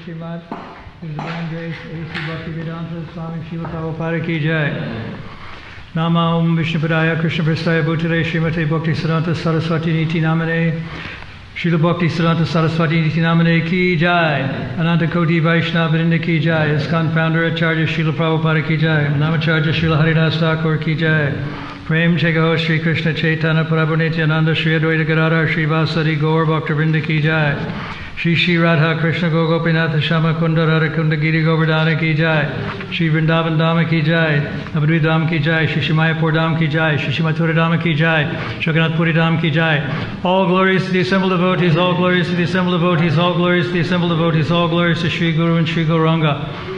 Srimad Bhagavatam Swami Srila Prabhupada ki jai. Nama Om Vishnupadaya Krishna Prasthaya Bhutale Srimate Bhakti Siddhanta Saraswati Niti Namane Srila Bhakti Siddhanta Saraswati Niti Namane ki jai. Ananta Koti Vaishnava Vrinda ki jai. ISKCON founder Acharya Srila Prabhupada ki jai. Namacharya Srila Haridas Thakur ki jai. Prem Chegaho Sri Krishna Chaitanya Prabhu Nityananda Sri Advaita Gadadhar Sri Vasari Gaur Bhakta Vrinda ki jai. Shri Shri Radha Krishna Gopinath Shama Kunda Radha Kunda Giri Govardhana ki jai. Shri Vrindavan Dhama ki jai. Navadvip Dham ki jai. Shri Mayapur Dham ki jai. Shri Mathura Dhama ki jai. Jagannath Puri Dham ki jai. All glories to the assembled devotees, all glories to the assembled devotees, all glories to the assembled devotees, all glories to Shri Guru and Shri Gauranga.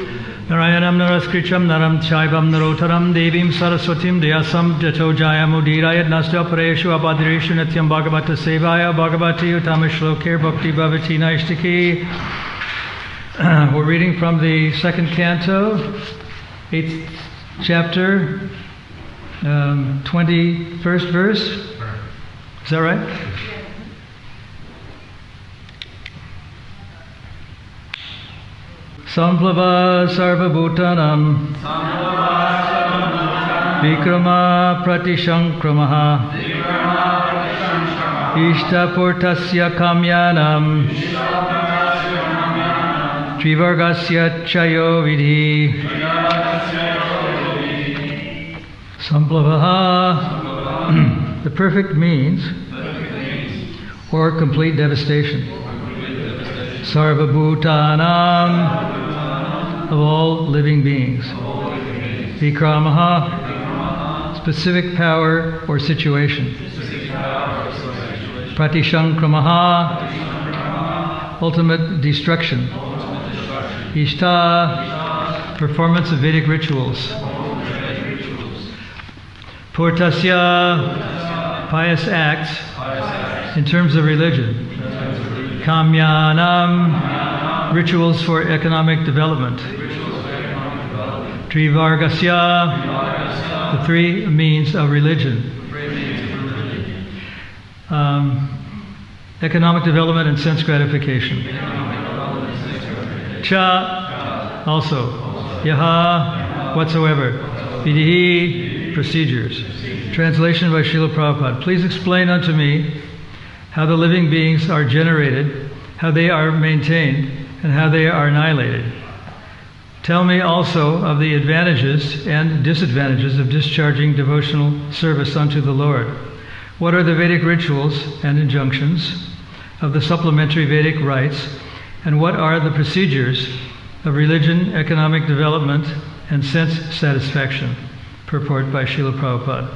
Narayanam Naraskricham Naram Chaivam Narotaram Devim Saraswatim Dhyasam Jato Jayamudirayat Nastya Pareshu Abadireshu Nityam Bhagavata Sevaya Bhagavati Utamashloker Bhakti Bhavati Naishtaki. We're reading from the second canto, 8th chapter, 21st verse. Is that right? Samplava Sarvabhutanam Vikrama Pratishankramaha Ishtapurtasya Kamyanam Trivargasya Chayo Vidhi Samplavaha. The perfect means or complete devastation. Sarvabhutanam, of all living beings. Vikramaha, specific power or situation. Pratishankramaha, ultimate destruction. Ishta, performance of Vedic rituals. Purtasya, pious acts in terms of religion. Kamyanam, rituals for economic development. Trivargasya, the three means of religion. Economic development and sense gratification. Cha, also. Yaha, whatsoever. Vidhi, procedures. Translation by Srila Prabhupada. Please explain unto me how the living beings are generated, how they are maintained, and how they are annihilated. Tell me also of the advantages and disadvantages of discharging devotional service unto the Lord. What are the Vedic rituals and injunctions of the supplementary Vedic rites, and what are the procedures of religion, economic development, and sense satisfaction? Purport by Srila Prabhupada.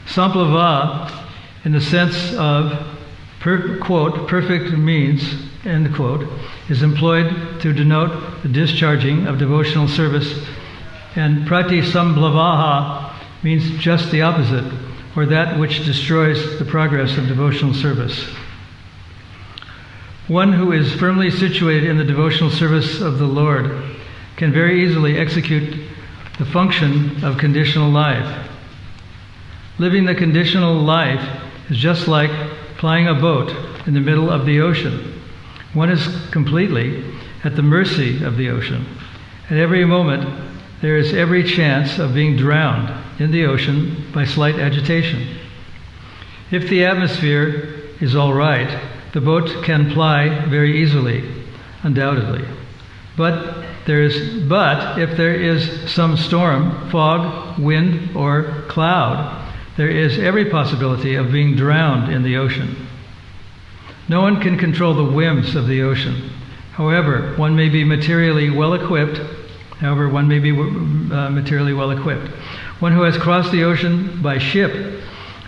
Samplava, in the sense of, quote, perfect means, end quote, is employed to denote the discharging of devotional service, and pratisambhlavaha means just the opposite, or that which destroys the progress of devotional service. One who is firmly situated in the devotional service of the Lord can very easily execute the function of conditional life. Living the conditional life is just like plying a boat in the middle of the ocean. One is completely at the mercy of the ocean. At every moment, there is every chance of being drowned in the ocean by slight agitation. If the atmosphere is all right, the boat can ply very easily, undoubtedly. But if there is some storm, fog, wind, or cloud, there is every possibility of being drowned in the ocean. No one can control the whims of the ocean. However, one may be materially well equipped. One who has crossed the ocean by ship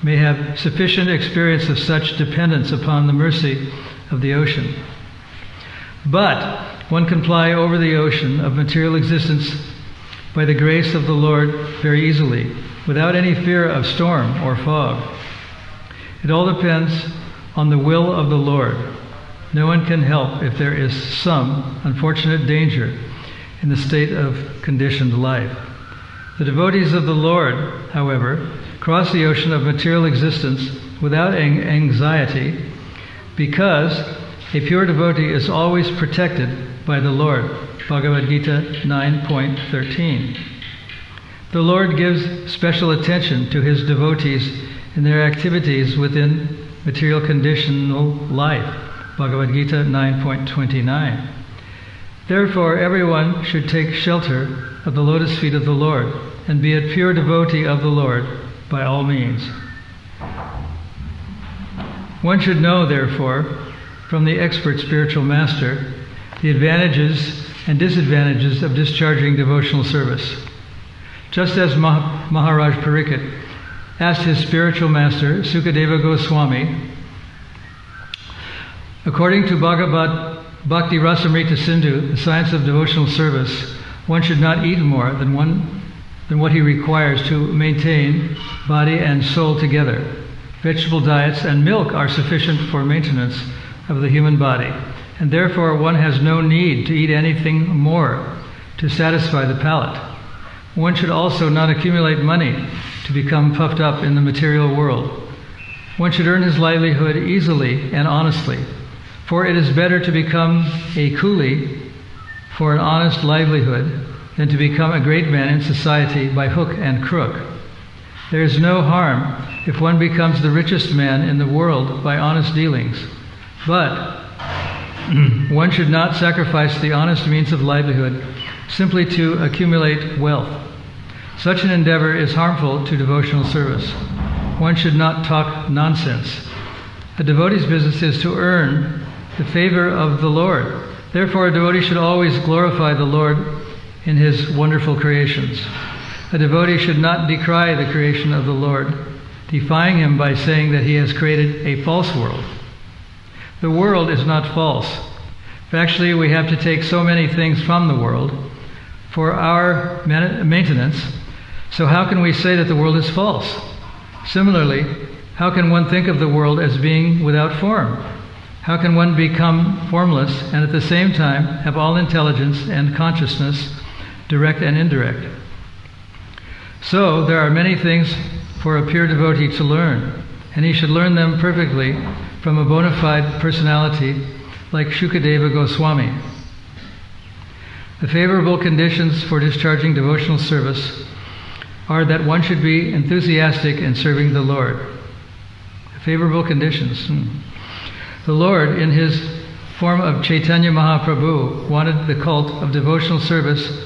may have sufficient experience of such dependence upon the mercy of the ocean. But one can fly over the ocean of material existence by the grace of the Lord very easily, without any fear of storm or fog. It all depends on the will of the Lord. No one can help if there is some unfortunate danger in the state of conditioned life. The devotees of the Lord, however, cross the ocean of material existence without anxiety, because a pure devotee is always protected by the Lord. Bhagavad Gita 9.13. The Lord gives special attention to his devotees in their activities within material conditional life. Bhagavad Gita 9.29. Therefore, everyone should take shelter of the lotus feet of the Lord and be a pure devotee of the Lord by all means. One should know, therefore, from the expert spiritual master, the advantages and disadvantages of discharging devotional service. Just as Maharaj Pariksit asked his spiritual master, Sukadeva Goswami, according to Bhakti Rasamrita Sindhu, the science of devotional service, one should not eat more than what he requires to maintain body and soul together. Vegetable diets and milk are sufficient for maintenance of the human body, and therefore one has no need to eat anything more to satisfy the palate. One should also not accumulate money to become puffed up in the material world. One should earn his livelihood easily and honestly, for it is better to become a coolie for an honest livelihood than to become a great man in society by hook and crook. There is no harm if one becomes the richest man in the world by honest dealings, but one should not sacrifice the honest means of livelihood simply to accumulate wealth. Such an endeavor is harmful to devotional service. One should not talk nonsense. A devotee's business is to earn the favor of the Lord. Therefore, a devotee should always glorify the Lord in his wonderful creations. A devotee should not decry the creation of the Lord, defying him by saying that he has created a false world. The world is not false. Actually, we have to take so many things from the world for our maintenance, so how can we say that the world is false? Similarly, how can one think of the world as being without form? How can one become formless and at the same time have all intelligence and consciousness, direct and indirect? So there are many things for a pure devotee to learn, and he should learn them perfectly from a bona fide personality like Shukadeva Goswami. The favorable conditions for discharging devotional service are that one should be enthusiastic in serving the Lord. Favorable conditions. The Lord, in his form of Chaitanya Mahaprabhu, wanted the cult of devotional service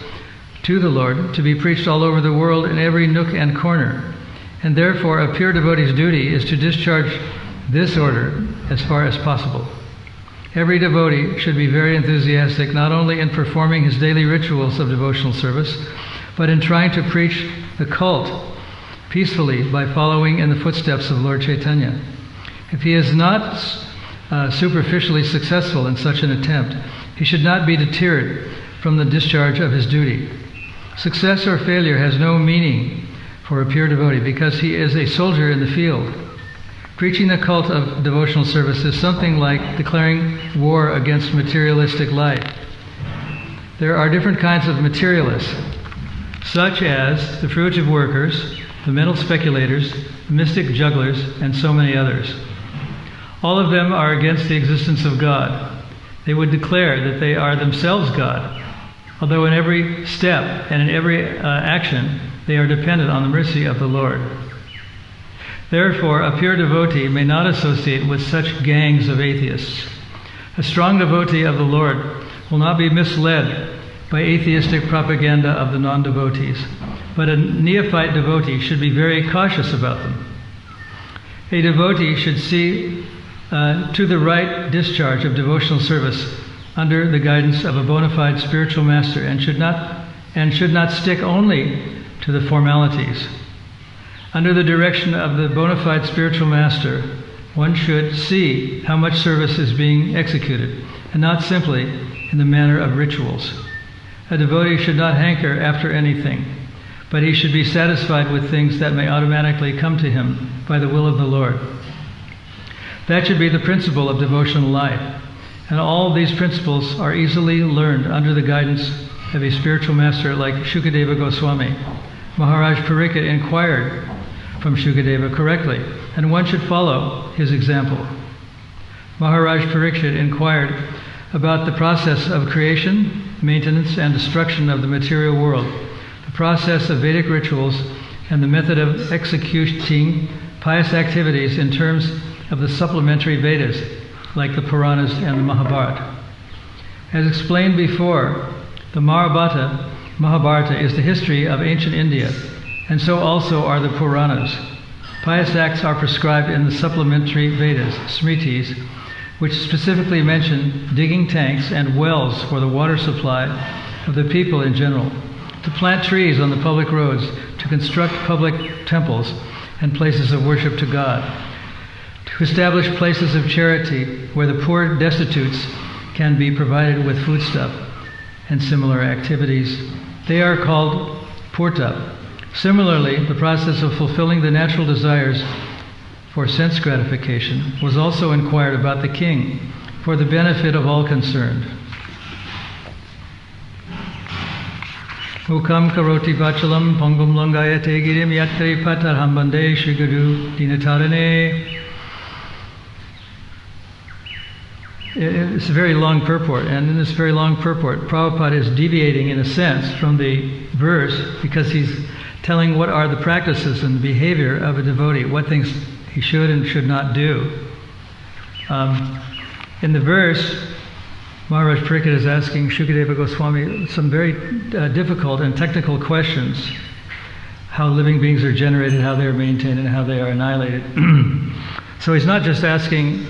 to the Lord to be preached all over the world in every nook and corner. And therefore, a pure devotee's duty is to discharge this order as far as possible. Every devotee should be very enthusiastic not only in performing his daily rituals of devotional service, but in trying to preach the cult peacefully by following in the footsteps of Lord Chaitanya. If he is not superficially successful in such an attempt, he should not be deterred from the discharge of his duty. Success or failure has no meaning for a pure devotee because he is a soldier in the field. Preaching the cult of devotional service is something like declaring war against materialistic life. There are different kinds of materialists, such as the fruitive workers, the mental speculators, the mystic jugglers, and so many others. All of them are against the existence of God. They would declare that they are themselves God, although in every step and in every action they are dependent on the mercy of the Lord. Therefore, a pure devotee may not associate with such gangs of atheists. A strong devotee of the Lord will not be misled by atheistic propaganda of the non-devotees, but a neophyte devotee should be very cautious about them. A devotee should see to the right discharge of devotional service under the guidance of a bona fide spiritual master and should not stick only to the formalities. Under the direction of the bona fide spiritual master, one should see how much service is being executed, and not simply in the manner of rituals. A devotee should not hanker after anything, but he should be satisfied with things that may automatically come to him by the will of the Lord. That should be the principle of devotional life, and all these principles are easily learned under the guidance of a spiritual master like Shukadeva Goswami. Maharaj Pariksit inquired from Shukadeva correctly, and one should follow his example. Maharaj Pariksit inquired about the process of creation, maintenance, and destruction of the material world, the process of Vedic rituals, and the method of executing pious activities in terms of the supplementary Vedas, like the Puranas and the Mahabharata. As explained before, the Mahabharata is the history of ancient India, and so also are the Puranas. Pious acts are prescribed in the supplementary Vedas, Smritis, which specifically mention digging tanks and wells for the water supply of the people in general, to plant trees on the public roads, to construct public temples and places of worship to God, to establish places of charity where the poor destitutes can be provided with foodstuff and similar activities. They are called purta. Similarly, the process of fulfilling the natural desires for sense gratification was also inquired about the king for the benefit of all concerned. Mukam karoti vachalam pangum langayate girim yatre patarham bande Shri Guru dinatarane. It's a very long purport, and in this very long purport, Prabhupada is deviating in a sense from the verse because he's telling what are the practices and behavior of a devotee, what things he should and should not do. In the verse, Maharaj Pariksit is asking Shukadeva Goswami some very difficult and technical questions. How living beings are generated, how they are maintained, and how they are annihilated. So he's not just asking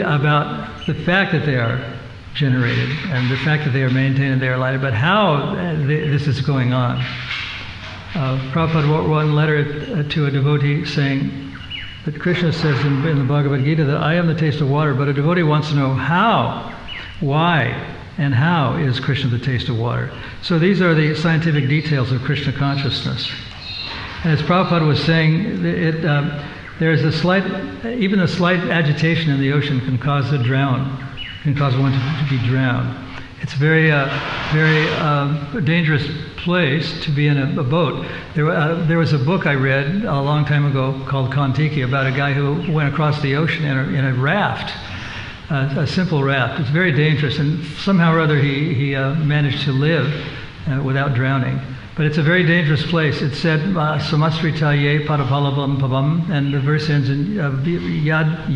about the fact that they are generated and the fact that they are maintained and they are lighted, but how this is going on. Prabhupada wrote one letter to a devotee saying that Krishna says in the Bhagavad Gita that I am the taste of water, but a devotee wants to know how, why, and how is Krishna the taste of water. So these are the scientific details of Krishna consciousness. And as Prabhupada was saying, there's even a slight agitation in the ocean can cause one to be drowned. It's a very dangerous place to be in a boat. There was a book I read a long time ago called Kontiki about a guy who went across the ocean in a raft, a simple raft. It's very dangerous, and somehow or other he managed to live without drowning. But it's a very dangerous place. It said, Samasrita ye padapalavam pavam, and the verse ends in yad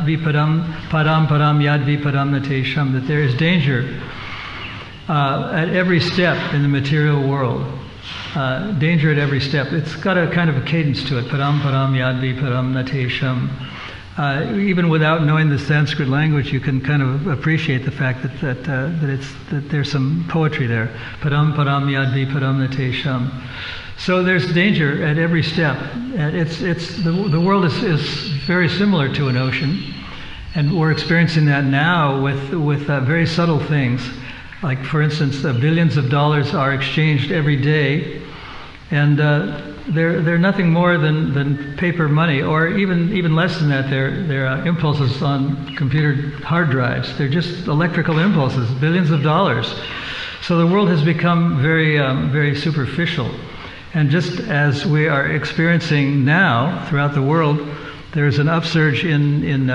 vipadam, padam yad vipadam natesham, that there is danger at every step in the material world. Danger at every step. It's got a kind of a cadence to it. Padam yad vipadam natesham. Even without knowing the Sanskrit language, you can kind of appreciate the fact that there's some poetry there. Padam yad vipadam natesham. So there's danger at every step. The world is very similar to an ocean, and we're experiencing that now with very subtle things. Like, for instance, billions of dollars are exchanged every day, and they're nothing more than paper money, or even less than that. They're impulses on computer hard drives. They're just electrical impulses, billions of dollars. So the world has become very superficial. And just as we are experiencing now throughout the world, there's an upsurge in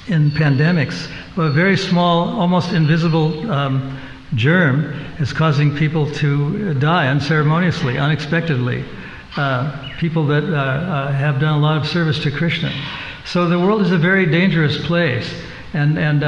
pandemics. A very small, almost invisible germ is causing people to die unceremoniously, unexpectedly. People that have done a lot of service to Krishna. So the world is a very dangerous place. And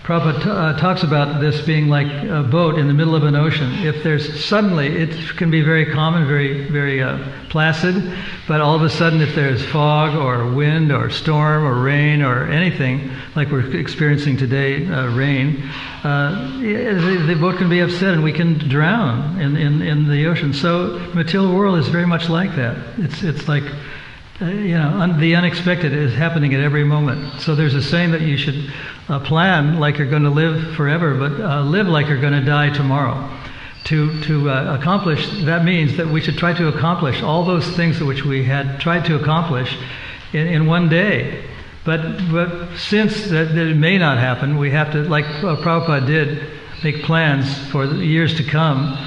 Prabhupada talks about this being like a boat in the middle of an ocean. If there's suddenly, it can be very calm and very placid, but all of a sudden if there's fog or wind or storm or rain or anything, like we're experiencing today, rain, the boat can be upset and we can drown in the ocean. So material world is very much like that. It's like, the unexpected is happening at every moment. So there's a saying that you should plan like you're going to live forever, but live like you're going to die tomorrow. To accomplish, that means that we should try to accomplish all those things which we had tried to accomplish in one day. But since that it may not happen, we have to, like Prabhupada did, make plans for the years to come,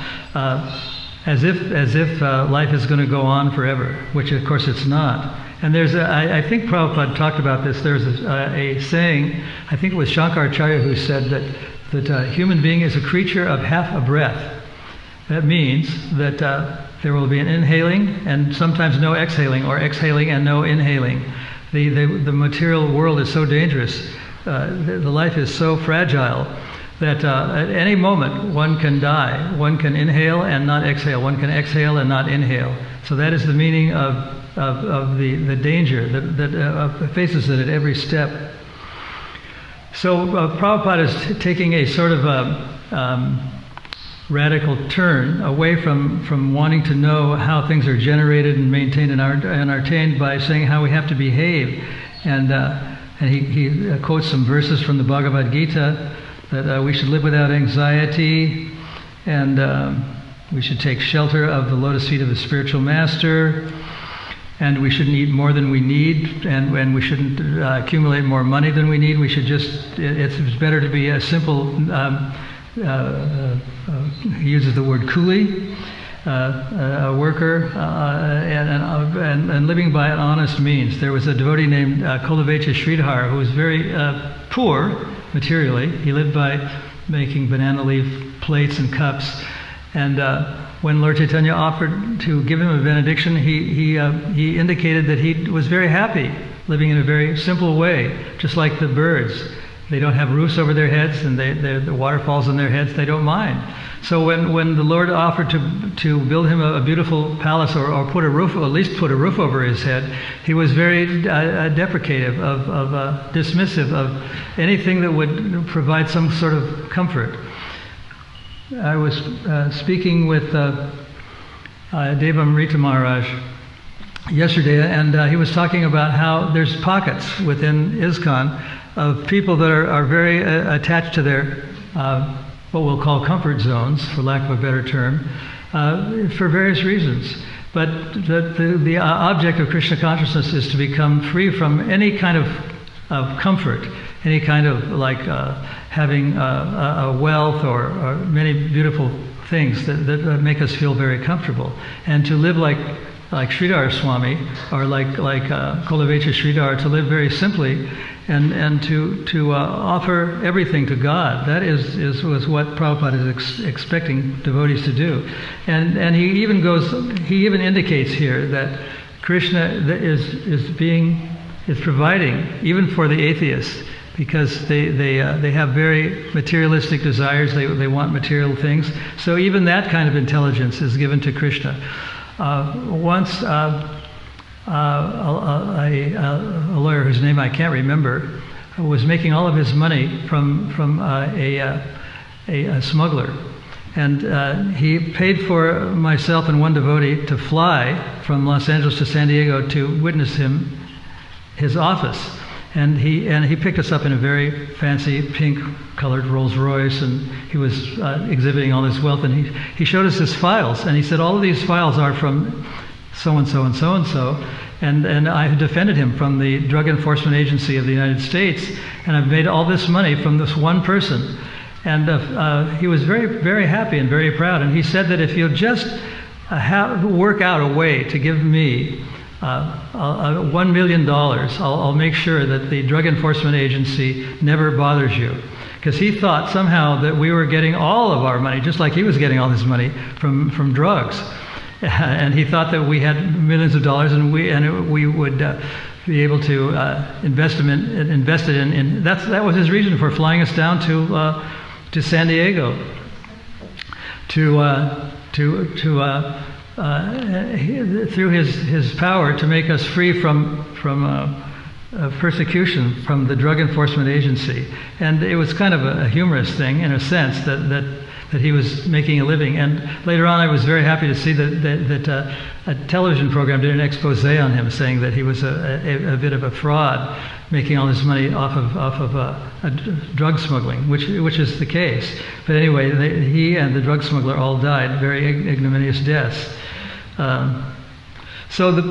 as if life is going to go on forever, which of course it's not. And I think Prabhupada talked about this. There's a saying, I think it was Shankaracharya who said that a human being is a creature of half a breath. That means that there will be an inhaling and sometimes no exhaling, or exhaling and no inhaling. The material world is so dangerous. The life is so fragile that at any moment one can die. One can inhale and not exhale. One can exhale and not inhale. So that is the meaning of the danger that faces it at every step. So Prabhupada is taking a sort of radical turn away from wanting to know how things are generated and maintained and attained by saying how we have to behave. And he quotes some verses from the Bhagavad Gita, that we should live without anxiety, and we should take shelter of the lotus feet of the spiritual master, and we shouldn't eat more than we need, and we shouldn't accumulate more money than we need. We should it's better to be a simple, he uses the word coolie, a worker, and living by an honest means. There was a devotee named Kolavecha Sridhar who was very poor materially. He lived by making banana leaf plates and cups, and when Lord Chaitanya offered to give him a benediction, he indicated that he was very happy living in a very simple way, just like the birds. They don't have roofs over their heads, and the water falls on their heads. They don't mind. So when the Lord offered to build him a beautiful palace, or put a roof, or at least put a roof over his head, he was very deprecative, dismissive of anything that would provide some sort of comfort. I was speaking with Devamrita Maharaj yesterday, and he was talking about how there's pockets within ISKCON of people that are very attached to their what we'll call comfort zones, for lack of a better term, for various reasons. But the object of Krishna consciousness is to become free from any kind of comfort, any kind of like having a wealth or many beautiful things that make us feel very comfortable, and to live like Sridhar Swami, or like Kolavecha Sridhar, to live very simply, and to offer everything to God. That was what Prabhupada is expecting devotees to do. And he even indicates here that Krishna is providing even for the atheists, because they have very materialistic desires. They want material things. So even that kind of intelligence is given to Krishna. Once a lawyer whose name I can't remember was making all of his money from a smuggler, And he paid for myself and one devotee to fly from Los Angeles to San Diego to witness his office. And he picked us up in a very fancy pink-colored Rolls Royce, and he was exhibiting all his wealth. And he showed us his files, and he said, all of these files are from so-and-so and so-and-so. And I defended him from the Drug Enforcement Agency of the United States, and I've made all this money from this one person. And he was very, very happy and very proud. And he said that if you'll just work out a way to give me $1 million, I'll make sure that the Drug Enforcement Agency never bothers you. Because he thought somehow that we were getting all of our money, just like he was getting all his money from drugs. And he thought that we had millions of dollars, and we would be able to invest it in. That was his reason for flying us down to San Diego through his power to make us free from persecution from the Drug Enforcement Agency. And it was kind of a humorous thing in a sense that he was making a living. And later on, I was very happy to see that a television program did an expose on him, saying that he was a bit of a fraud, making all this money off of drug smuggling, which is the case. But anyway, he and the drug smuggler all died very ignominious deaths. So the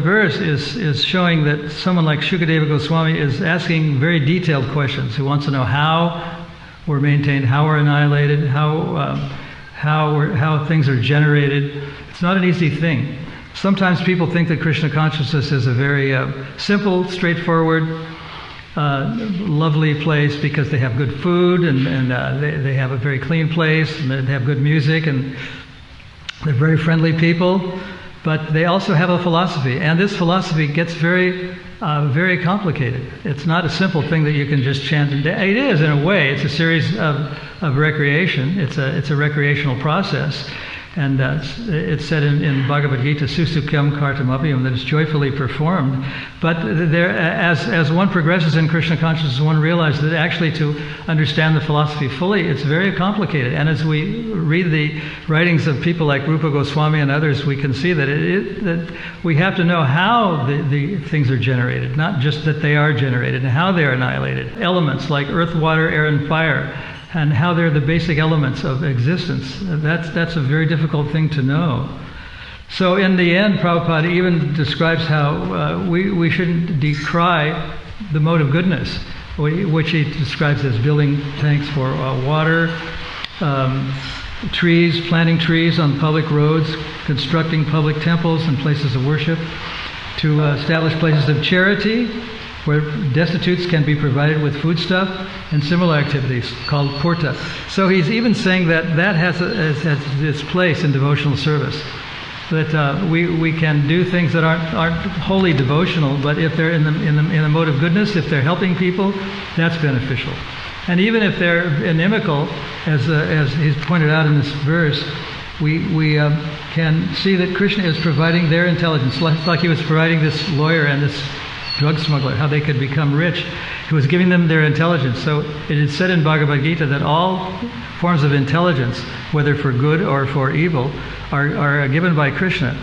verse is showing that someone like Shukadeva Goswami is asking very detailed questions. He wants to know how we're maintained, how we're annihilated, how things are generated. It's not an easy thing. Sometimes people think that Krishna consciousness is a very simple, straightforward, lovely place because they have good food and they have a very clean place and they have good music and they're very friendly people. But they also have a philosophy, and this philosophy gets very complicated. It's not a simple thing that you can just chant and dance. It is, in a way. It's a series of recreation. It's a recreational process. And it's said in Bhagavad Gita, Susukyam kartamapiyam, that it's joyfully performed. But as one progresses in Krishna consciousness, one realizes that actually to understand the philosophy fully, it's very complicated. And as we read the writings of people like Rupa Goswami and others, we can see that that we have to know how the things are generated, not just that they are generated, and how they are annihilated. Elements like earth, water, air, and fire, and how they're the basic elements of existence. That's a very difficult thing to know. So in the end, Prabhupada even describes how we shouldn't decry the mode of goodness, which he describes as building tanks for water, trees, planting trees on public roads, constructing public temples and places of worship, to establish places of charity, where destitutes can be provided with foodstuff, and similar activities called purta. So he's even saying that has its place in devotional service. That we can do things that aren't wholly devotional, but if they're in the mode of goodness, if they're helping people, that's beneficial. And even if they're inimical, as he's pointed out in this verse, we can see that Krishna is providing their intelligence, like he was providing this lawyer and this drug smuggler, how they could become rich. He was giving them their intelligence. So it is said in Bhagavad Gita that all forms of intelligence, whether for good or for evil, are given by Krishna.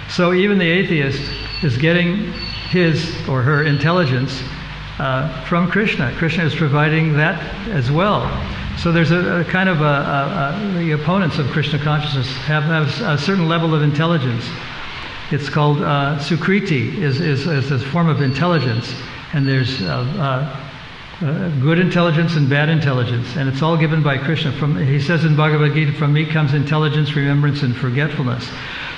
So even the atheist is getting his or her intelligence from Krishna. Krishna is providing that as well. So there's a kind of the opponents of Krishna consciousness have a certain level of intelligence. It's called Sukriti, is a form of intelligence, and there's good intelligence and bad intelligence, and it's all given by Krishna. He says in Bhagavad Gita, from me comes intelligence, remembrance, and forgetfulness.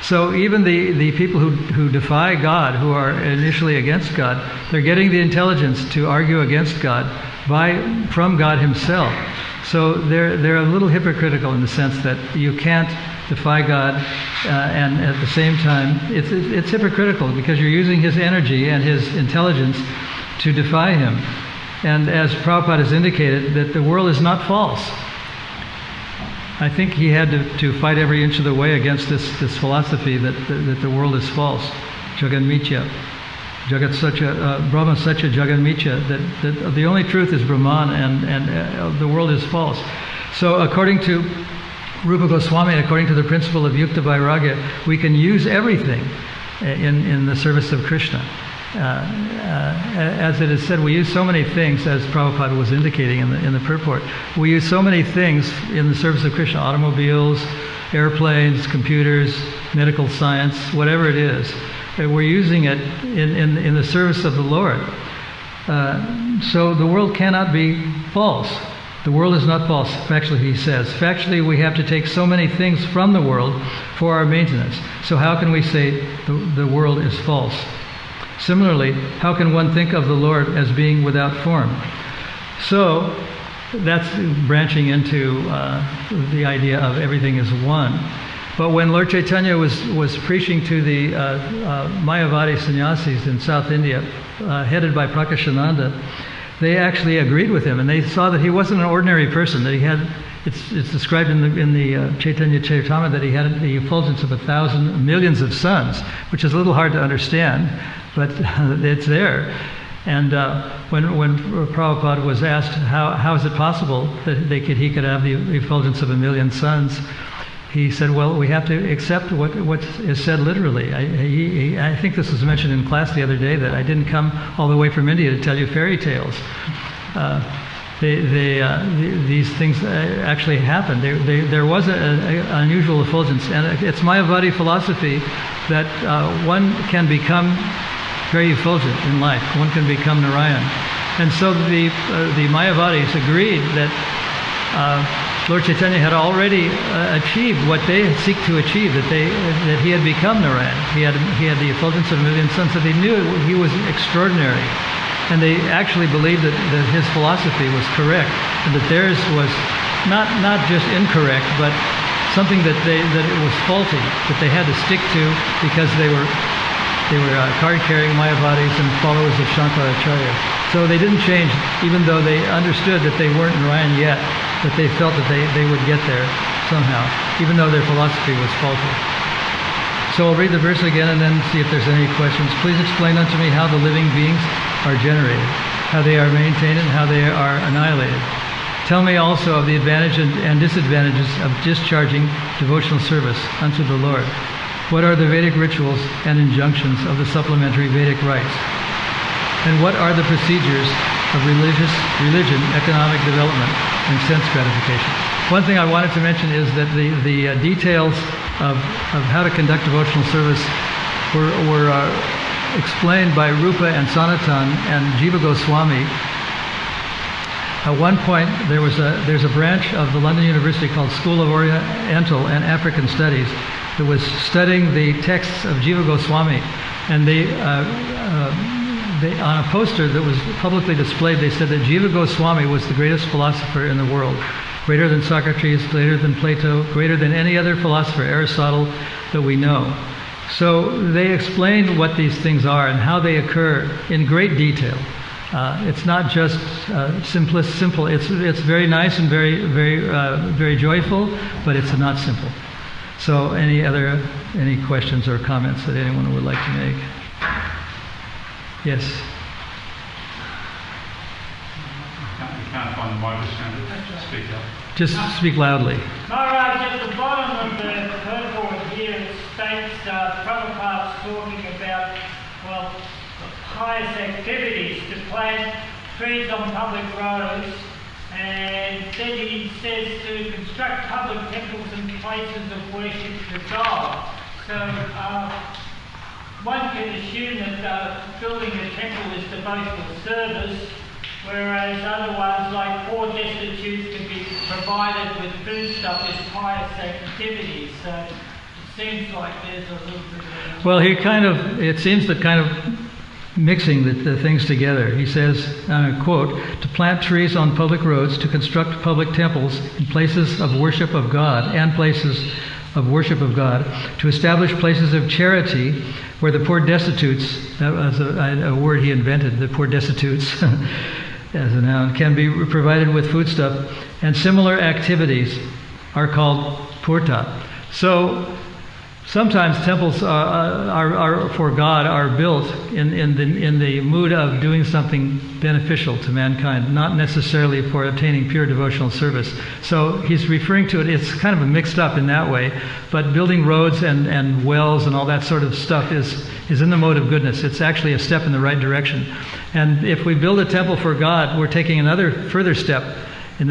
So even the people who defy God, who are initially against God, they're getting the intelligence to argue against God from God himself. So they're a little hypocritical in the sense that you can't defy God, and at the same time, it's hypocritical because you're using his energy and his intelligence to defy him. And as Prabhupada has indicated, that the world is not false. I think he had to fight every inch of the way against this philosophy that the world is false. Jagan Mitya. Jagat Satya, Brahma Satya Jagan Mitya, that the only truth is Brahman and the world is false. So according to Rupa Goswami, and according to the principle of Yukta Vairagya, we can use everything in the service of Krishna. As it is said, we use so many things, as Prabhupada was indicating in the purport, we use so many things in the service of Krishna: automobiles, airplanes, computers, medical science, whatever it is. We're using it in the service of the Lord. So the world cannot be false. The world is not false, factually, he says. Factually, we have to take so many things from the world for our maintenance. So how can we say the world is false? Similarly, how can one think of the Lord as being without form? So that's branching into the idea of everything is one. But when Lord Chaitanya was preaching to the Mayavadi sannyasis in South India, headed by Prakashananda, they actually agreed with him, and they saw that he wasn't an ordinary person. That he had, it's described in the Chaitanya Charitamrita that he had the effulgence of 1,000 millions of suns, which is a little hard to understand, but it's there. And when Prabhupada was asked how is it possible that he could have the effulgence of 1,000,000 suns, he said, well, we have to accept what is said literally. I think this was mentioned in class the other day, that I didn't come all the way from India to tell you fairy tales. These things actually happened. There was an unusual effulgence, and it's Mayavadi philosophy that one can become very effulgent in life. One can become Narayan. And so the Mayavadis agreed that Lord Chaitanya had already achieved what they seek to achieve, that he had become Narayan. He had the effulgence of 1,000,000 suns, so they knew he was extraordinary. And they actually believed that his philosophy was correct, and that theirs was not just incorrect, but something that it was faulty, that they had to stick to, because they were card-carrying Mayavadis and followers of Shankaracharya. So they didn't change, even though they understood that they weren't Narayan yet, but they felt that they would get there somehow, even though their philosophy was faulty. So I'll read the verse again and then see if there's any questions. Please explain unto me how the living beings are generated, how they are maintained, and how they are annihilated. Tell me also of the advantage and disadvantages of discharging devotional service unto the Lord. What are the Vedic rituals and injunctions of the supplementary Vedic rites? And what are the procedures of religion, economic development, and sense gratification? One thing I wanted to mention is that the details of how to conduct devotional service were explained by Rupa and Sanatan and Jiva Goswami. At one point, there's a branch of the London University called School of Oriental and African Studies that was studying the texts of Jiva Goswami, and they on a poster that was publicly displayed, they said that Jiva Goswami was the greatest philosopher in the world, greater than Socrates, greater than Plato, greater than any other philosopher, Aristotle, that we know. So they explained what these things are and how they occur in great detail. It's not just simple. It's very nice and very joyful, but it's not simple. So any questions or comments that anyone would like to make? Yes. You can't find the microphone to speak up. Just speak loudly. Maharaj, at the bottom of the purport here it states Prabhupada's talking about, pious activities to plant trees on public roads, and then he says to construct public temples and places of worship to God. So one can assume that building a temple is devotional service, whereas other ones like poor destitutes can be provided with foodstuff as pious activities. So it seems like there's a little bit of... Well, it seems that kind of mixing the things together. He says, quote, to plant trees on public roads, to construct public temples in places of worship of God and places of worship of God, to establish places of charity where the poor destitutes, that was a word he invented, the poor destitutes, as a noun, can be provided with foodstuff, and similar activities are called purta. So sometimes temples are for God are built in the mood of doing something beneficial to mankind, not necessarily for obtaining pure devotional service. So he's referring to it. It's kind of mixed up in that way. But building roads and wells and all that sort of stuff is in the mode of goodness. It's actually a step in the right direction. And if we build a temple for God, we're taking another further step in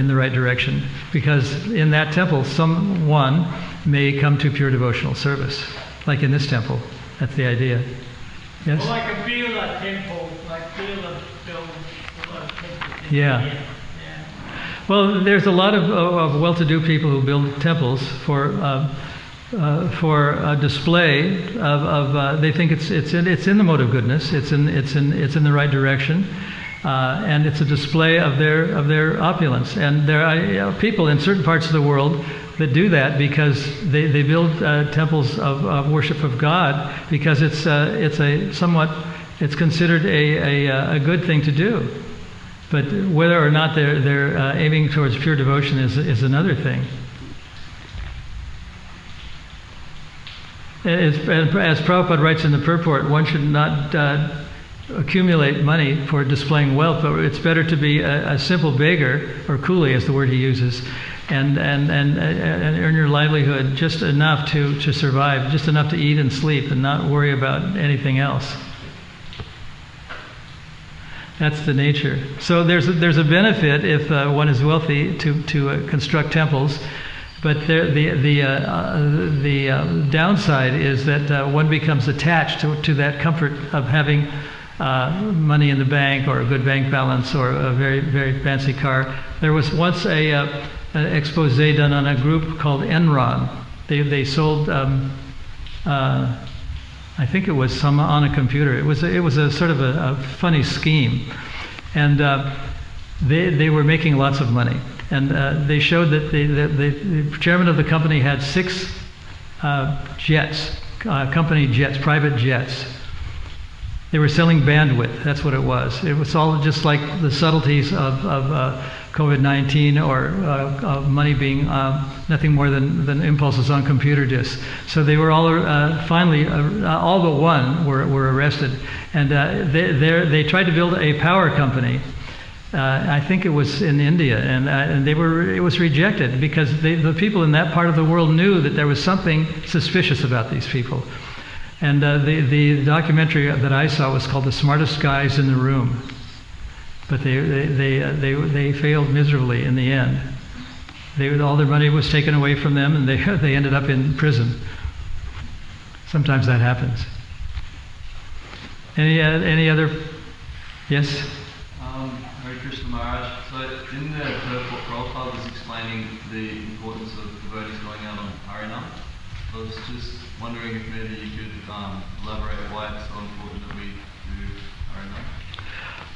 the right direction, because in that temple someone may come to pure devotional service, like in this temple. That's the idea. Yes? Well, like a Bila temple, like Bila built a lot of temples. Yeah. Well, there's a lot of well-to-do people who build temples for a display of they think it's in the mode of goodness. It's in the right direction. And it's a display of their opulence. And there are people in certain parts of the world that do that because they build temples of worship of God, because it's considered a good thing to do. But whether or not they're aiming towards pure devotion is another thing. As Prabhupada writes in the purport, one should not accumulate money for displaying wealth, but it's better to be a simple beggar, or coolie is the word he uses, and earn your livelihood just enough to survive, just enough to eat and sleep and not worry about anything else. That's the nature. So there's a benefit if one is wealthy to construct temples, but the downside is that one becomes attached to that comfort of having money in the bank, or a good bank balance, or a very, very fancy car. There was once an expose done on a group called Enron. They sold, I think it was some on a computer. It was a sort of a funny scheme, and they were making lots of money. And they showed that the chairman of the company had 6 jets, company jets, private jets. They were selling bandwidth. That's what it was. It was all just like the subtleties of COVID-19, or money being nothing more than impulses on computer disks. So they were all finally, all but one were arrested, and they tried to build a power company. I think it was in India, and it was rejected because the people in that part of the world knew that there was something suspicious about these people. And the documentary that I saw was called "The Smartest Guys in the Room," but they failed miserably in the end. All their money was taken away from them, and they ended up in prison. Sometimes that happens. Any other? Yes. Hare Krishna Maharaj. So in the purport, Prabhupada was explaining the importance of devotees going out on Harinam. I was just wondering if maybe you could elaborate why it's so important that we do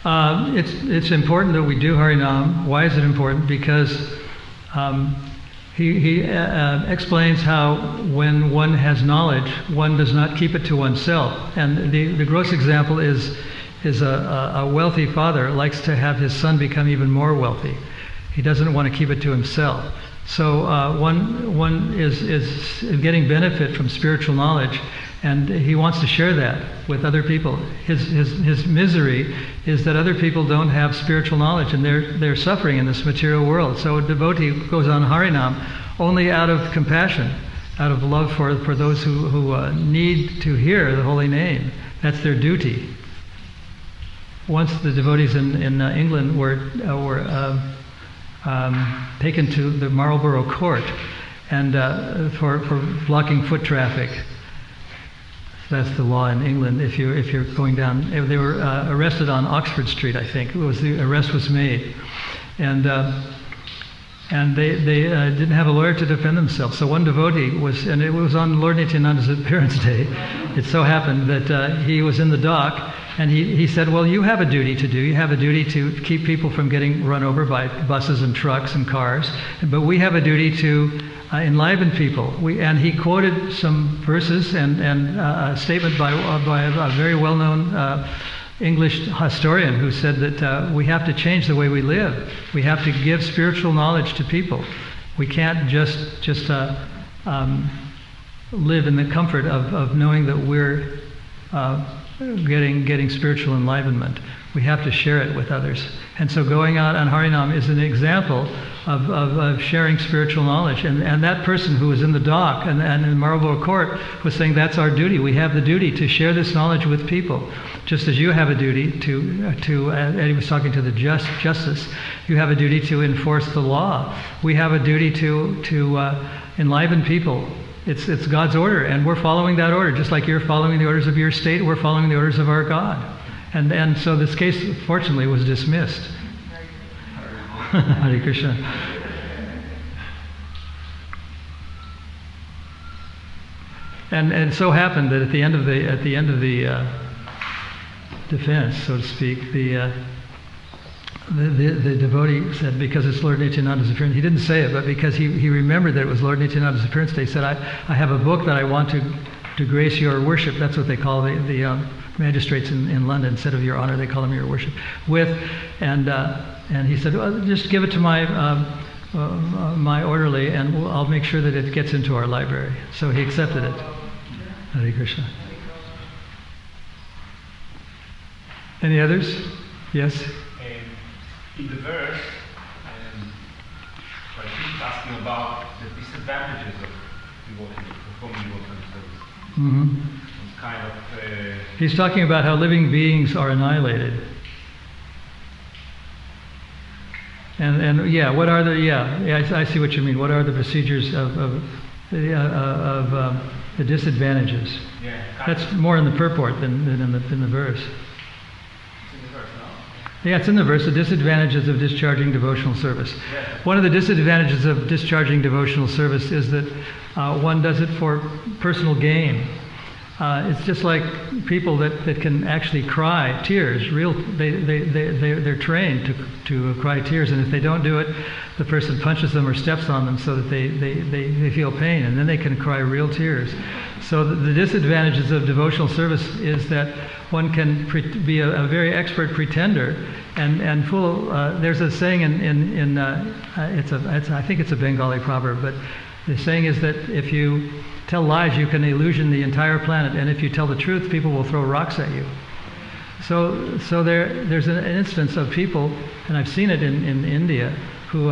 Harinam. It's important that we do Harinam. Why is it important? Because he explains how when one has knowledge, one does not keep it to oneself. And the gross example is a wealthy father likes to have his son become even more wealthy. He doesn't want to keep it to himself. So one is getting benefit from spiritual knowledge, and he wants to share that with other people. His misery is that other people don't have spiritual knowledge, and they're suffering in this material world. So a devotee goes on Harinam only out of compassion, out of love for those who need to hear the holy name. That's their duty. Once the devotees in England were taken to the Marlborough Court, and for blocking foot traffic. That's the law in England. If you're going down, they were arrested on Oxford Street, I think. The arrest was made, and they didn't have a lawyer to defend themselves. So one devotee was, and it was on Lord Nityananda's appearance day. It so happened that he was in the dock. And he said, well, you have a duty to do. You have a duty to keep people from getting run over by buses and trucks and cars. But we have a duty to enliven people. And he quoted some verses and a statement by a very well-known English historian who said that we have to change the way we live. We have to give spiritual knowledge to people. We can't just live in the comfort of knowing that we're getting spiritual enlivenment. We have to share it with others. And so going out on Harinam is an example of sharing spiritual knowledge. And that person who was in the dock and in Marlborough Court was saying that's our duty. We have the duty to share this knowledge with people. Just as you have a duty to Eddie was talking to the justice, you have a duty to enforce the law. We have a duty to enliven people. It's God's order, and we're following that order. Just like you're following the orders of your state, we're following the orders of our God. And so this case, fortunately, was dismissed. Hare Krishna. And it so happened that at the end of the defense, so to speak, the devotee said, because it's Lord Nityananda's appearance, he didn't say it, but because he remembered that it was Lord Nityananda's appearance day, he said, I have a book that I want to grace your worship. That's what they call the magistrates in London. Instead of your honor, they call them your worship. And he said, well, just give it to my orderly, and I'll make sure that it gets into our library. So he accepted it. Hare Krishna. Any others? Yes? In the verse, I keep asking about the disadvantages of performing devotional service. Mm-hmm. It's kind of... He's talking about how living beings are annihilated. And yeah, what are I see what you mean. What are the procedures of the disadvantages? Yeah, that's more in the purport than in the verse. It's in the verse, no? Yeah, it's in the verse, the disadvantages of discharging devotional service. Yeah. One of the disadvantages of discharging devotional service is that one does it for personal gain. It's just like people that can actually cry tears. They're trained to cry tears, and if they don't do it, the person punches them or steps on them so that they feel pain, and then they can cry real tears. So the disadvantages of devotional service is that one can be a very expert pretender and full. There's a saying I think it's a Bengali proverb, but the saying is that if you tell lies, you can illusion the entire planet, and if you tell the truth, people will throw rocks at you. So there's an instance of people, and I've seen it in India, who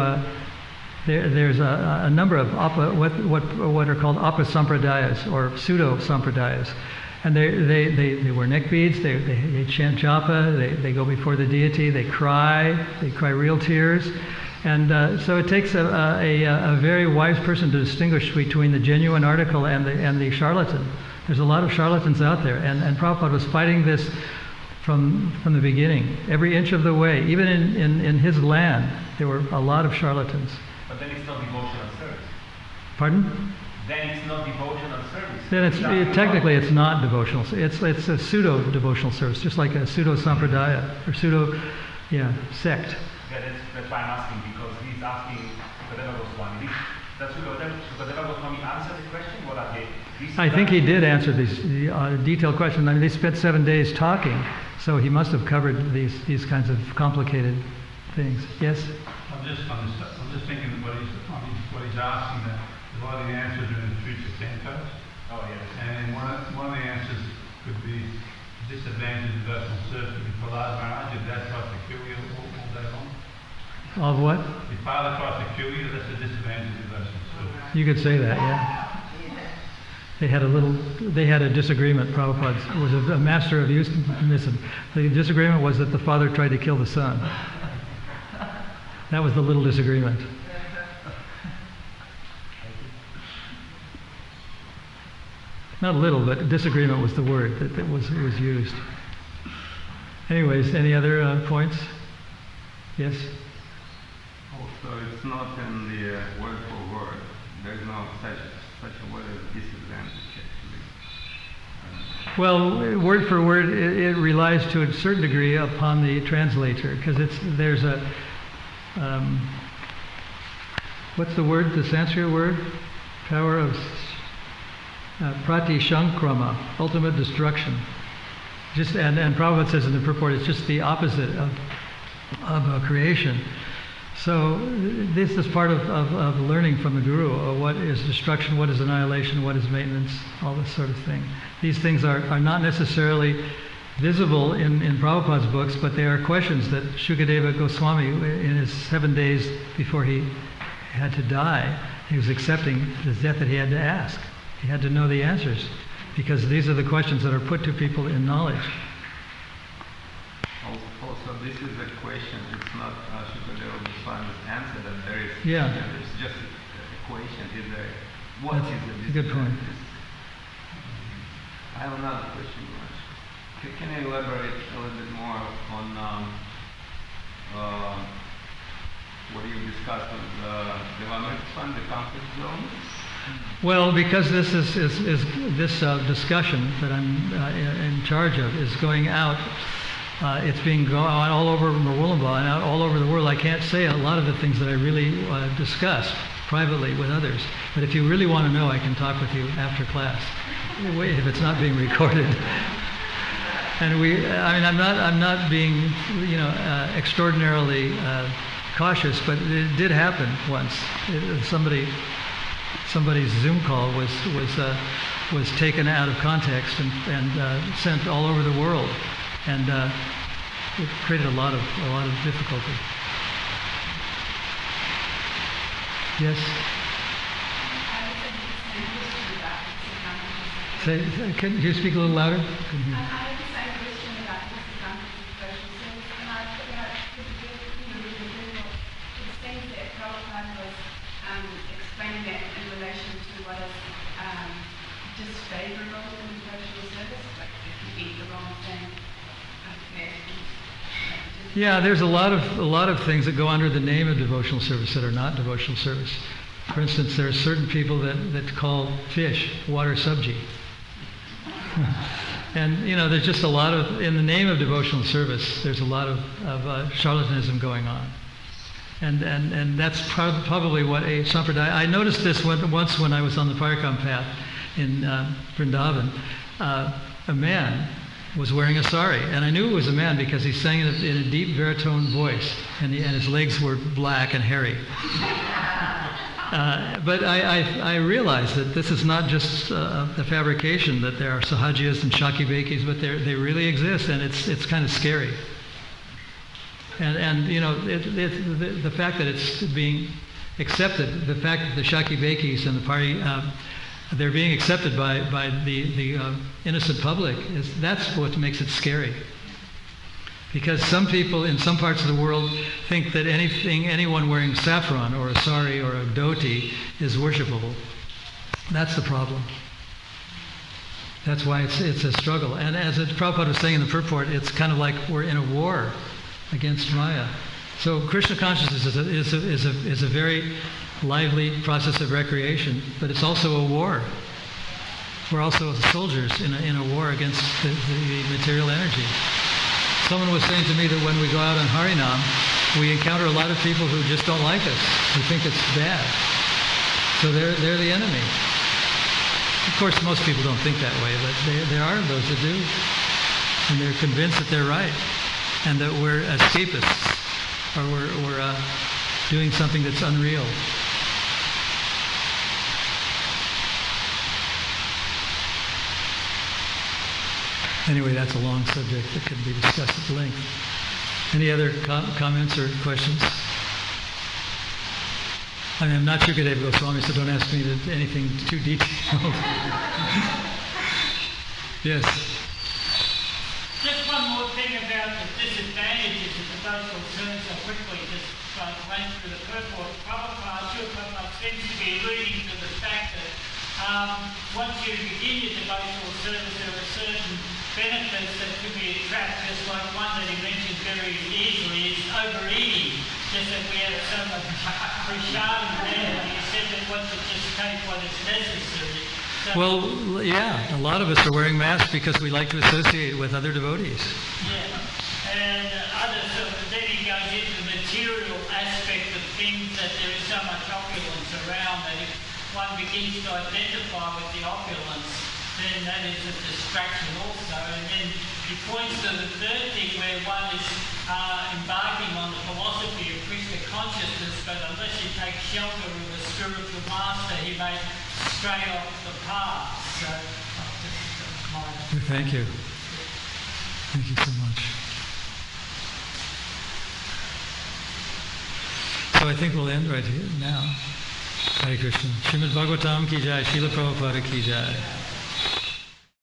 there's a number of what are called apasampradayas or pseudo sampradayas, and they wear neck beads, they chant japa, they go before the deity, they cry real tears. And so it takes a very wise person to distinguish between the genuine article and the charlatan. There's a lot of charlatans out there, and Prabhupada was fighting this from the beginning, every inch of the way. Even in his land, there were a lot of charlatans. But then it's not devotional service. Pardon? Then it's not devotional service. Then technically it's not devotional. It's a pseudo devotional service, just like a pseudo sampradaya or pseudo sect. Yeah, that's why I'm asking, because he's asking Sukadeva Goswami. Does Sukadeva Goswami answer the question? What are they? I think he did answer these detailed questions. I mean, they spent 7 days talking, so he must have covered these kinds of complicated things. Yes? I'm just thinking that what he's asking, that a lot of the answers are in the 3 cantos. Oh, yes. And one of the answers could be disadvantage of devotional service. For Prahlad Maharaj, your dad tries to kill you all day long. Of what? Your father tries to kill you, that's a disadvantage of devotional service. You could say that, yeah. They had a disagreement. Prabhupada was a master of euphemism. The disagreement was that the father tried to kill the son. That was the little disagreement. Not little, but disagreement was the word that was used. Anyways, any other points? Yes? So it's not in the word for word. There's no such a word as disadvantage, actually. Well, word for word, it relies to a certain degree upon the translator, because there's a what's the word? The Sanskrit word? Power of pratishankrama, ultimate destruction. And Prabhupada says in the purport, it's just the opposite of creation. So this is part of learning from the Guru. What is destruction, what is annihilation, what is maintenance, all this sort of thing. These things are not necessarily visible in Prabhupada's books, but they are questions that Shukadeva Goswami, in his 7 days before he had to die, he was accepting his death, that he had to ask. He had to know the answers, because these are the questions that are put to people in knowledge. Also, this is a question. It's not Shukadeva Goswami's answer that there is. Yeah. It's just a question. Is there? What That's is a good point. I have another question. Can you elaborate a little bit more on what you discussed with Devananda, the comfort zone? Well, because this is this discussion that I'm in charge of is going out. It's being going on all over Murwillumbah and out all over the world. I can't say a lot of the things that I really discuss privately with others. But if you really want to know, I can talk with you after class, if it's not being recorded. And I'm not being, extraordinarily cautious, but it did happen once. Somebody's Zoom call was taken out of context and sent all over the world. And it created a lot of difficulty. Yes. Can you speak a little louder? I have the same question about the disadvantages of devotional service, and I it seems that Prabhupada was explaining that in relation to what is disfavourable in devotional service, like if you eat the wrong thing. Yeah, there's a lot of things that go under the name of devotional service that are not devotional service. For instance, there are certain people that call fish water sabji. And there's just a lot of, in the name of devotional service, there's a lot of charlatanism going on. And that's probably what a sampradaya. I noticed this once when I was on the Parikam path in Vrindavan. A man was wearing a sari, and I knew it was a man because he sang in a deep baritone voice, and his legs were black and hairy. But I realized that this is not just a fabrication, that there are sahajiyas and shakibekis, but they really exist, and it's kind of scary. And the fact that it's being accepted, the fact that the shakibekis and the party, they're being accepted by the innocent public, that's what makes it scary. Because some people in some parts of the world think that anyone wearing saffron or a sari or a dhoti is worshipable. That's the problem. That's why it's a struggle. And as Prabhupada was saying in the purport, it's kind of like we're in a war against Maya. So Krishna consciousness is a very lively process of recreation, but it's also a war. We're also soldiers in a war against the material energy. Someone was saying to me that when we go out on Harinam, we encounter a lot of people who just don't like us, who think it's bad. So they're the enemy. Of course, most people don't think that way, but there are those that do. And they're convinced that they're right, and that we're escapists, or we're doing something that's unreal. Anyway, that's a long subject that could be discussed at length. Any other comments or questions? I'm not Shukadeva Goswami, so don't ask me anything too detailed. Yes. Just one more thing about the disadvantages of devotional service. I quickly just went through the purport. Prabhupada seems to be alluding to the fact that once you begin your devotional service, there are certain benefits that could be attracted, just like one that he mentioned very easily is overeating. Just that we have so much prashadam there, and he said that one should just take what is necessary. So, well, yeah, a lot of us are wearing masks because we like to associate with other devotees. Yeah, and then he goes into the material aspect of things, that there is so much opulence around that if one begins to identify with the opulence, then that is a distraction also. And then he points to the third thing where one is embarking on the philosophy of Krishna consciousness, but unless you take shelter of a spiritual master, he may stray off the path. So, that's my... Thank you. Thank you so much. So I think we'll end right here now. Hare Krishna. Srimad Bhagavatam ki jai, Srila Prabhupada ki jai.